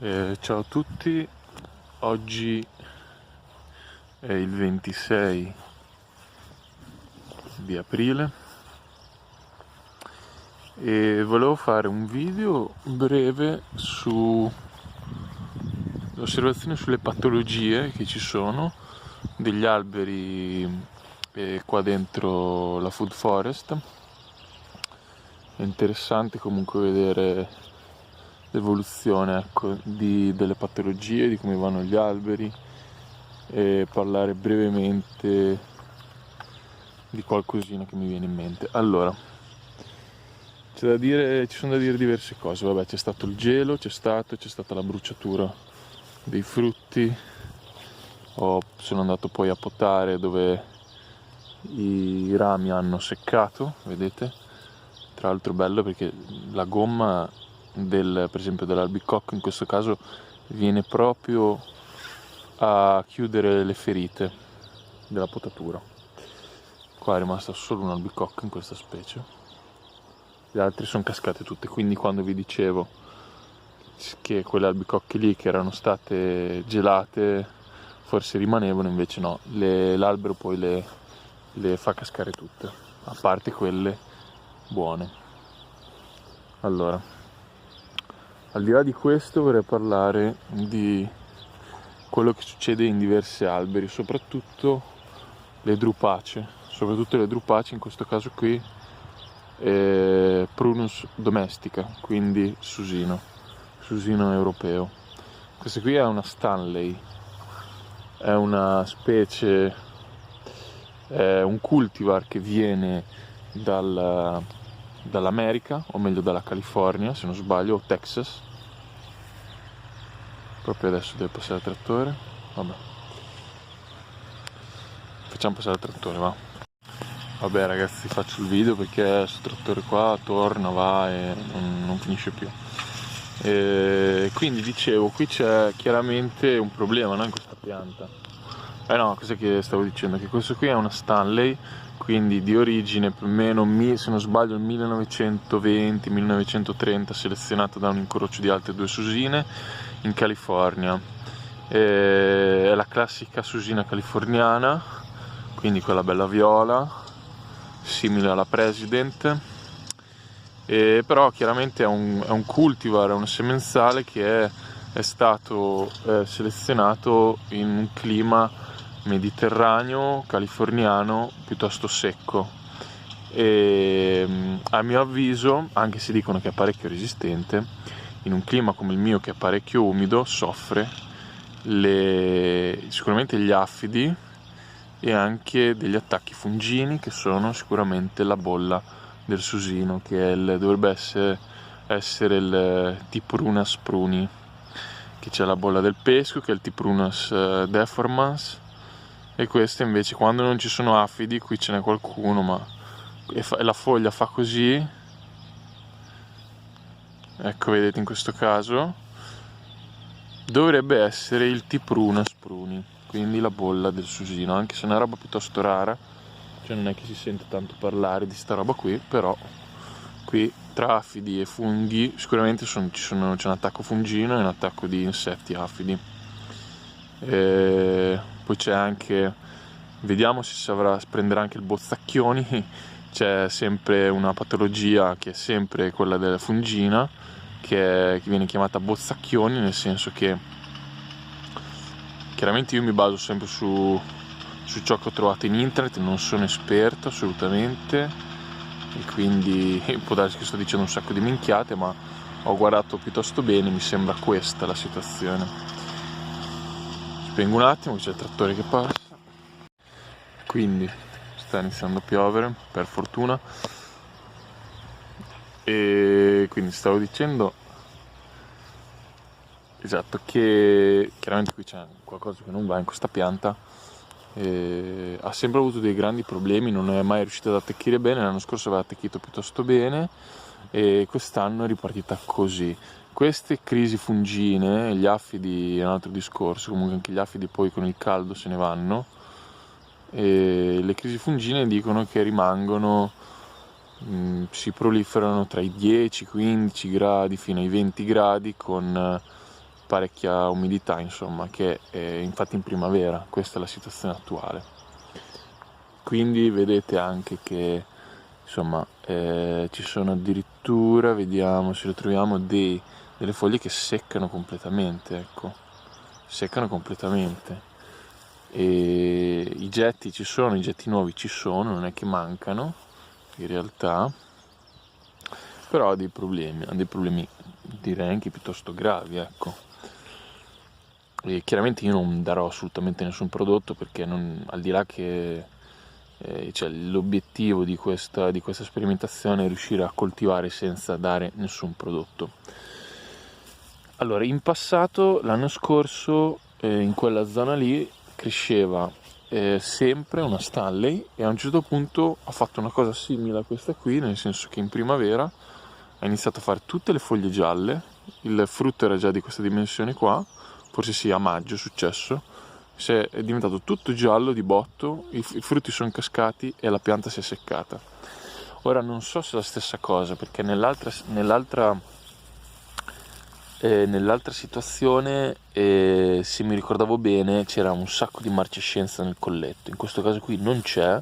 Ciao a tutti, oggi è il 26 di aprile e volevo fare un video breve su osservazioni sulle patologie che ci sono degli alberi qua dentro la Food Forest. È interessante comunque vedere l'evoluzione, ecco, delle patologie, di come vanno gli alberi, e parlare brevemente di qualcosina che mi viene in mente. Allora, ci sono da dire diverse cose. Vabbè, c'è stato il gelo, c'è stata la bruciatura dei frutti. Sono andato poi a potare dove i rami hanno seccato, vedete? Tra l'altro bello perché la gomma per esempio dell'albicocco in questo caso viene proprio a chiudere le ferite della potatura. Qua è rimasta solo un albicocco in questa specie, gli altri sono cascate tutte, quindi quando vi dicevo che quelle albicocche lì che erano state gelate forse rimanevano, invece no, l'albero poi le fa cascare tutte, a parte quelle buone. Allora, al di là di questo vorrei parlare di quello che succede in diversi alberi, soprattutto le drupacee, in questo caso qui Prunus domestica, quindi susino europeo. Questa qui è una Stanley, è una specie, è un cultivar che viene dall'America, o meglio dalla California se non sbaglio, o Texas. Proprio adesso deve passare il trattore. Vabbè, facciamo passare il trattore, va. Vabbè ragazzi, faccio il video perché questo trattore qua torna, va e non finisce più. Quindi dicevo, qui c'è chiaramente un problema, no, in questa pianta. No, cos'è che stavo dicendo? Che questo qui è una Stanley, quindi di origine più o meno, se non sbaglio, il 1920-1930, selezionata da un incrocio di altre due susine in California. È la classica susina californiana, quindi quella bella viola, simile alla President, però chiaramente è un cultivar, è un semenzale che è stato selezionato in un clima mediterraneo californiano piuttosto secco, e a mio avviso, anche se dicono che è parecchio resistente, in un clima come il mio che è parecchio umido soffre sicuramente gli affidi e anche degli attacchi fungini, che sono sicuramente la bolla del susino, che dovrebbe essere il T-Prunus pruni, che c'è la bolla del pesco che è il T-Prunus deformans, e queste invece quando non ci sono affidi, qui ce n'è qualcuno, ma la foglia fa così, ecco, vedete, in questo caso dovrebbe essere il T-Prunus pruni, quindi la bolla del susino, anche se è una roba piuttosto rara, cioè non è che si sente tanto parlare di sta roba qui, però qui tra affidi e funghi sicuramente c'è un attacco fungino e un attacco di insetti affidi. Poi c'è anche, vediamo se prenderà anche il bozzacchioni. C'è sempre una patologia che è sempre quella della fungina, che viene chiamata bozzacchioni, nel senso che chiaramente io mi baso sempre su ciò che ho trovato in internet, non sono esperto assolutamente, e quindi può darsi che sto dicendo un sacco di minchiate, ma ho guardato piuttosto bene, mi sembra questa la situazione. Spengo un attimo, c'è il trattore che passa, quindi sta iniziando a piovere per fortuna, e quindi stavo dicendo, esatto, che chiaramente qui c'è qualcosa che non va in questa pianta. Ha sempre avuto dei grandi problemi, non è mai riuscita ad attecchire bene. L'anno scorso aveva attecchito piuttosto bene e quest'anno è ripartita così. Queste crisi fungine, gli affidi è un altro discorso, comunque anche gli affidi poi con il caldo se ne vanno, e le crisi fungine dicono che rimangono, si proliferano tra i 10-15 gradi fino ai 20 gradi con parecchia umidità, insomma, che è infatti in primavera, questa è la situazione attuale. Quindi vedete anche che insomma ci sono addirittura, vediamo se lo troviamo, delle foglie che seccano completamente, ecco, seccano completamente. E i getti ci sono, i getti nuovi ci sono, non è che mancano in realtà, però ha dei problemi direi anche piuttosto gravi, ecco. E chiaramente io non darò assolutamente nessun prodotto, perché al di là che cioè, l'obiettivo di questa sperimentazione è riuscire a coltivare senza dare nessun prodotto. Allora, in passato, l'anno scorso, in quella zona lì cresceva sempre una Stanley, e a un certo punto ha fatto una cosa simile a questa qui, nel senso che in primavera ha iniziato a fare tutte le foglie gialle, il frutto era già di questa dimensione qua, forse sì, a maggio è successo, è diventato tutto giallo di botto, i frutti sono cascati e la pianta si è seccata. Ora non so se è la stessa cosa, perché nell'altra situazione, se mi ricordavo bene, c'era un sacco di marcescenza nel colletto. In questo caso qui non c'è,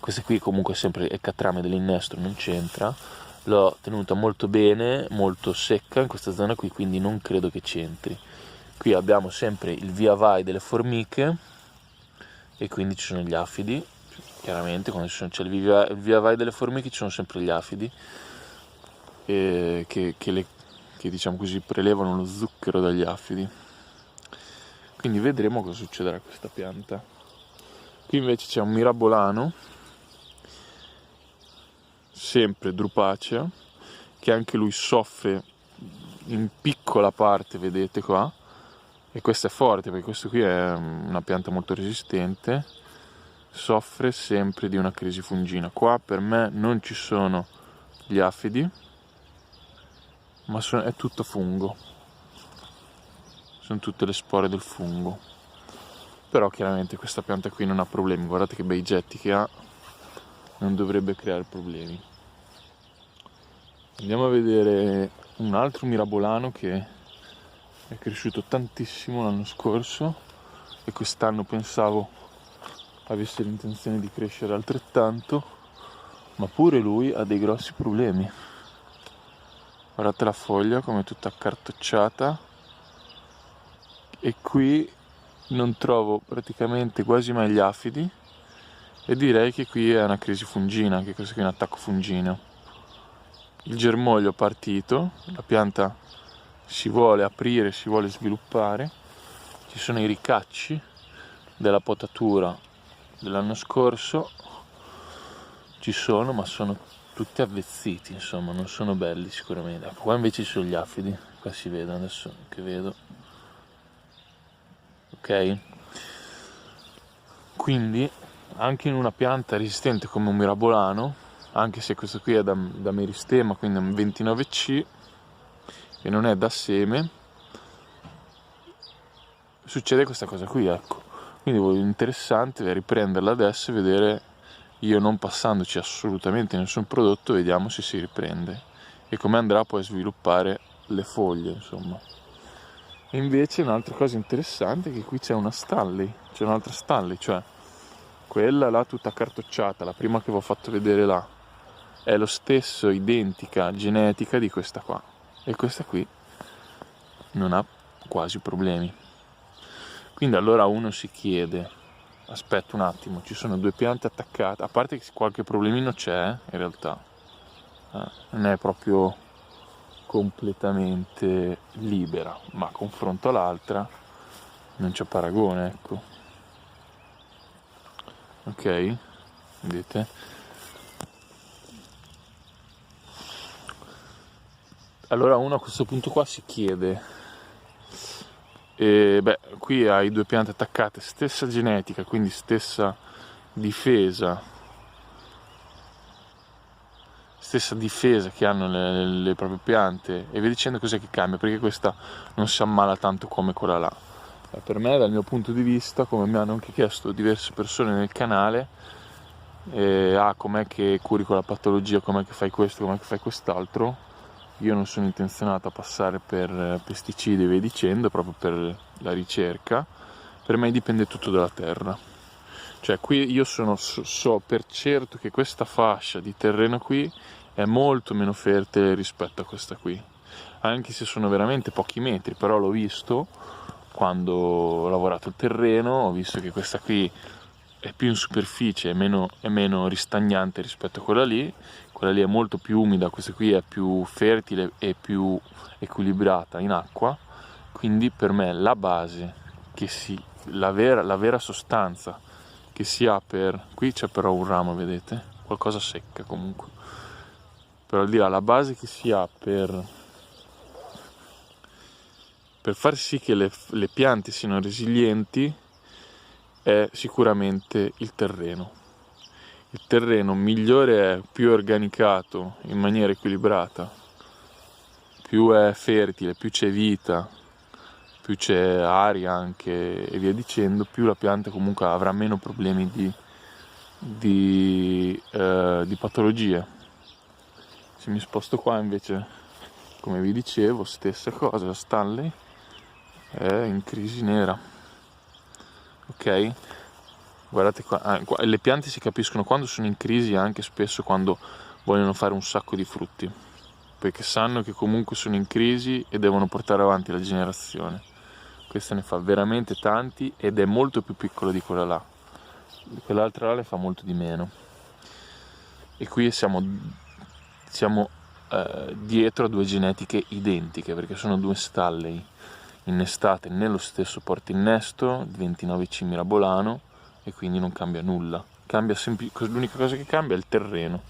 questa qui comunque sempre è catrame dell'innestro, non c'entra. L'ho tenuta molto bene, molto secca in questa zona qui, quindi non credo che c'entri. Qui abbiamo sempre il via vai delle formiche, e quindi ci sono gli afidi. Chiaramente quando c'è il via vai delle formiche ci sono sempre gli afidi che diciamo così prelevano lo zucchero dagli afidi. Quindi vedremo cosa succederà a questa pianta. Qui invece c'è un mirabolano, sempre drupacea, che anche lui soffre in piccola parte, vedete qua, e questo è forte perché questo qui è una pianta molto resistente, soffre sempre di una crisi fungina. Qua per me non ci sono gli afidi, ma è tutto fungo, sono tutte le spore del fungo. Però chiaramente questa pianta qui non ha problemi, guardate che bei getti che ha, non dovrebbe creare problemi. Andiamo a vedere un altro mirabolano che è cresciuto tantissimo l'anno scorso e quest'anno pensavo avesse l'intenzione di crescere altrettanto, ma pure lui ha dei grossi problemi. Guardate la foglia come è tutta accartocciata, e qui non trovo praticamente quasi mai gli afidi, e direi che qui è una crisi fungina, anche questo qui è un attacco fungino. Il germoglio è partito, la pianta si vuole aprire, si vuole sviluppare, ci sono i ricacci della potatura dell'anno scorso, ci sono, ma sono tutti avvezziti, insomma, non sono belli sicuramente. Ecco, qua invece ci sono gli afidi, qua si vedono adesso che vedo, ok? Quindi anche in una pianta resistente come un mirabolano, anche se questo qui è da meristema, quindi è un 29C e non è da seme, succede questa cosa qui, ecco. Quindi è interessante riprenderla adesso e vedere, io non passandoci assolutamente nessun prodotto, vediamo se si riprende e come andrà poi a sviluppare le foglie, insomma. E invece un'altra cosa interessante è che qui c'è un'altra Stanley, cioè quella là tutta accartocciata, la prima che vi ho fatto vedere là, è lo stesso, identica genetica di questa qua, e questa qui non ha quasi problemi. Quindi allora uno si chiede, aspetta un attimo, ci sono due piante attaccate, a parte che qualche problemino c'è in realtà, non è proprio completamente libera, ma confronto all'altra non c'è paragone, ecco. Ok, vedete? Allora uno a questo punto qua si chiede, qui hai due piante attaccate, stessa genetica, quindi stessa difesa che hanno le proprie piante, e via dicendo, cos'è che cambia? Perché questa non si ammala tanto come quella là? Per me, dal mio punto di vista, come mi hanno anche chiesto diverse persone nel canale, com'è che curi quella patologia, com'è che fai questo, com'è che fai quest'altro, io non sono intenzionato a passare per pesticidi e via dicendo, proprio per la ricerca. Per me dipende tutto dalla terra. Cioè qui io so per certo che questa fascia di terreno qui è molto meno fertile rispetto a questa qui, anche se sono veramente pochi metri, però l'ho visto quando ho lavorato il terreno, ho visto che questa qui è più in superficie, è meno ristagnante rispetto a quella lì è molto più umida, questa qui è più fertile e più equilibrata in acqua, quindi per me la base, la vera sostanza che si ha qui c'è però un ramo, vedete? Qualcosa secca comunque, però al di là la base che si ha per far sì che le piante siano resilienti è sicuramente il terreno. Il terreno migliore è più è organicato in maniera equilibrata, più è fertile, più c'è vita, più c'è aria anche e via dicendo, più la pianta comunque avrà meno problemi di patologie. Se mi sposto qua invece, come vi dicevo, stessa cosa, la Stanley è in crisi nera, ok? Guardate qua, le piante si capiscono quando sono in crisi, anche spesso quando vogliono fare un sacco di frutti, perché sanno che comunque sono in crisi e devono portare avanti la generazione. Questa ne fa veramente tanti ed è molto più piccola di quella là. Quell'altra là le fa molto di meno. E qui siamo dietro a due genetiche identiche, perché sono due Stanley innestate nello stesso portainnesto, 29C Mirabolano, e quindi non cambia nulla. L'unica cosa che cambia è il terreno,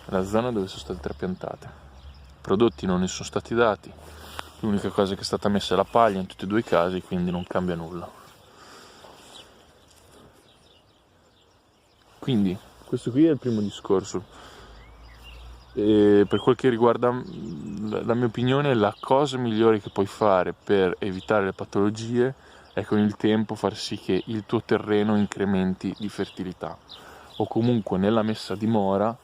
la zona dove sono state trapiantate. I prodotti non ne sono stati dati, l'unica cosa che è stata messa è la paglia in tutti e due i casi, quindi non cambia nulla. Quindi questo qui è il primo discorso. E per quel che riguarda la mia opinione, la cosa migliore che puoi fare per evitare le patologie è con il tempo far sì che il tuo terreno incrementi di fertilità, o comunque nella messa a dimora,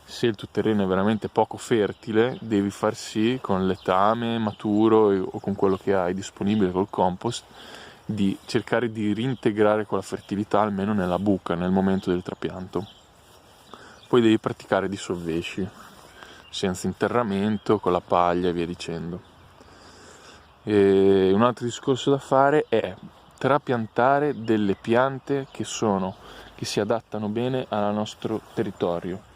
se il tuo terreno è veramente poco fertile, devi far sì con letame maturo o con quello che hai disponibile col compost di cercare di reintegrare quella fertilità almeno nella buca nel momento del trapianto. Poi devi praticare di sovvesci senza interramento, con la paglia e via dicendo. E un altro discorso da fare è trapiantare delle piante che si adattano bene al nostro territorio,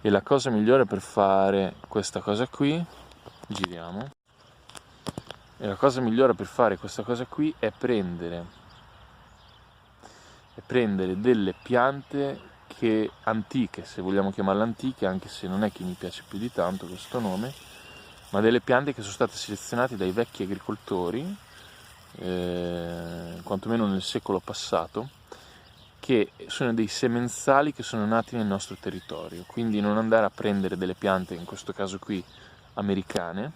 e la cosa migliore per fare questa cosa qui, giriamo, e la cosa migliore per fare questa cosa qui è prendere delle piante antiche, se vogliamo chiamarle antiche, anche se non è che mi piace più di tanto questo nome, ma delle piante che sono state selezionate dai vecchi agricoltori, quantomeno nel secolo passato, che sono dei semenzali che sono nati nel nostro territorio. Quindi non andare a prendere delle piante, in questo caso qui americane,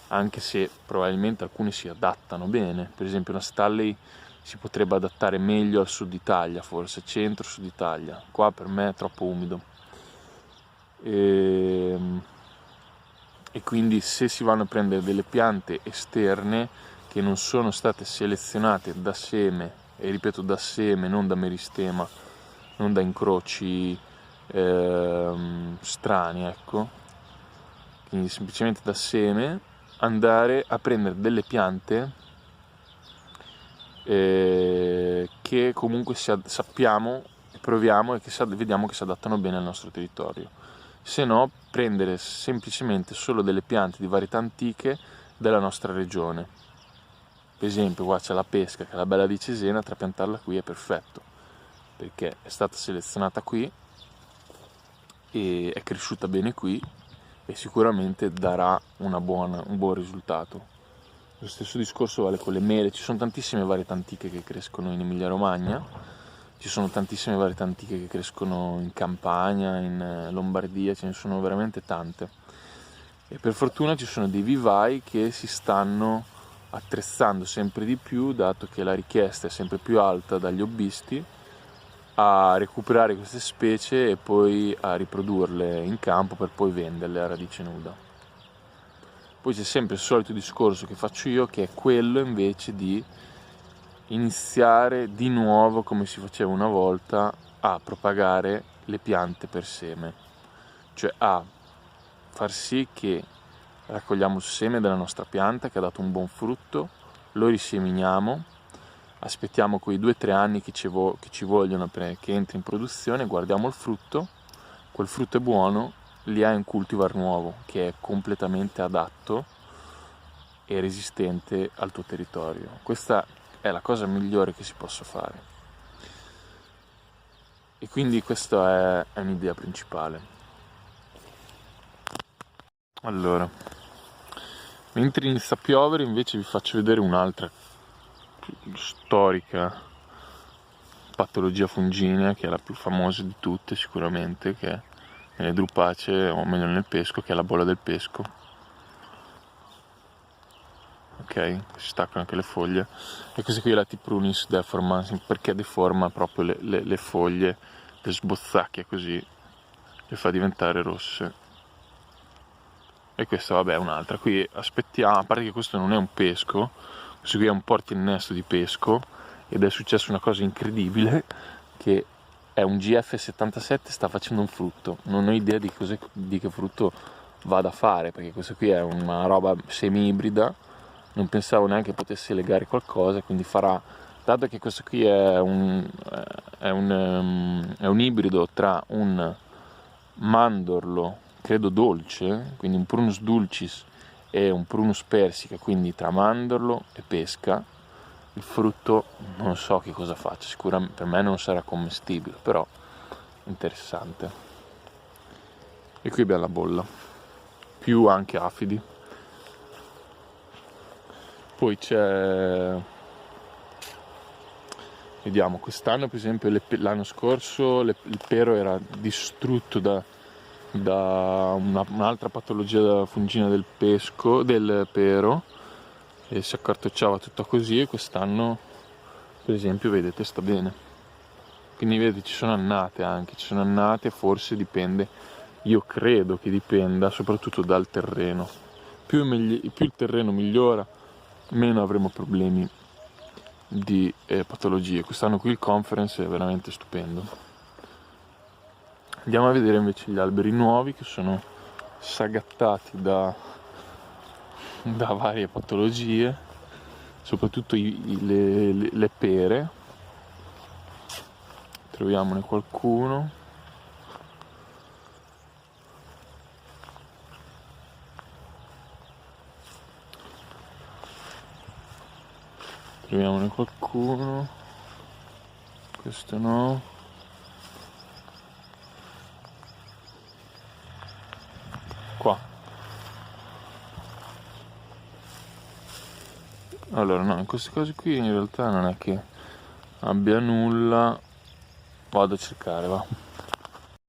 anche se probabilmente alcune si adattano bene. Per esempio una Stanley si potrebbe adattare meglio al sud Italia, forse centro-sud Italia. Qua per me è troppo umido. E quindi se si vanno a prendere delle piante esterne che non sono state selezionate da seme, e ripeto da seme, non da meristema, non da incroci strani, ecco, quindi semplicemente da seme, andare a prendere delle piante che comunque sappiamo e proviamo e che vediamo che si adattano bene al nostro territorio. Se no, prendere semplicemente solo delle piante di varietà antiche della nostra regione. Per esempio qua c'è la pesca, che è la bella di Cesena, trapiantarla qui è perfetto, perché è stata selezionata qui e è cresciuta bene qui e sicuramente darà un buon risultato. Lo stesso discorso vale con le mele. Ci sono tantissime varietà antiche che crescono in Emilia Romagna, ci sono tantissime varietà antiche che crescono in Campania, in Lombardia, ce ne sono veramente tante, e per fortuna ci sono dei vivai che si stanno attrezzando sempre di più, dato che la richiesta è sempre più alta dagli hobbisti, a recuperare queste specie e poi a riprodurle in campo per poi venderle a radice nuda. Poi c'è sempre il solito discorso che faccio io, che è quello invece di iniziare di nuovo, come si faceva una volta, a propagare le piante per seme, cioè a far sì che raccogliamo il seme della nostra pianta che ha dato un buon frutto, lo riseminiamo, aspettiamo quei 2-3 anni che ci vogliono che entri in produzione, guardiamo il frutto, quel frutto è buono, lì hai un cultivar nuovo che è completamente adatto e resistente al tuo territorio. Questa è la cosa migliore che si possa fare. E quindi questa è un'idea principale. Allora, mentre inizia a piovere invece vi faccio vedere un'altra storica patologia funginea, che è la più famosa di tutte sicuramente, che è nelle drupacee, o meglio nel pesco, che è la bolla del pesco. Ok, si staccano anche le foglie, e questa qui è la T-Prunis deformans, perché deforma proprio le foglie, le sbozzacchia così, le fa diventare rosse. E questa vabbè è un'altra. Qui aspettiamo, a parte che questo non è un pesco, questo qui è un portainnesto di pesco, ed è successa una cosa incredibile, che è un GF77, sta facendo un frutto, non ho idea di che frutto vada a fare, perché questa qui è una roba semi-ibrida, non pensavo neanche potesse legare qualcosa, quindi farà, dato che questo qui è un ibrido tra un mandorlo, credo dolce, quindi un Prunus dulcis e un Prunus persica, quindi tra mandorlo e pesca, il frutto non so che cosa faccia, sicuramente per me non sarà commestibile, però interessante. E qui abbiamo la bolla, più anche afidi. Poi c'è, vediamo, quest'anno per esempio, l'anno scorso il pero era distrutto da un'altra patologia fungina del pero, e si accartocciava tutto così, e quest'anno per esempio vedete sta bene, quindi vedete ci sono annate, forse dipende, io credo che dipenda soprattutto dal terreno, più il terreno migliora, meno avremo problemi di patologie. Quest'anno qui il conference è veramente stupendo. Andiamo a vedere invece gli alberi nuovi che sono sagattati da varie patologie, soprattutto le pere. Troviamone qualcuno. Questo no. Qua. Allora no, in queste cose qui in realtà non è che abbia nulla. Vado a cercare, va.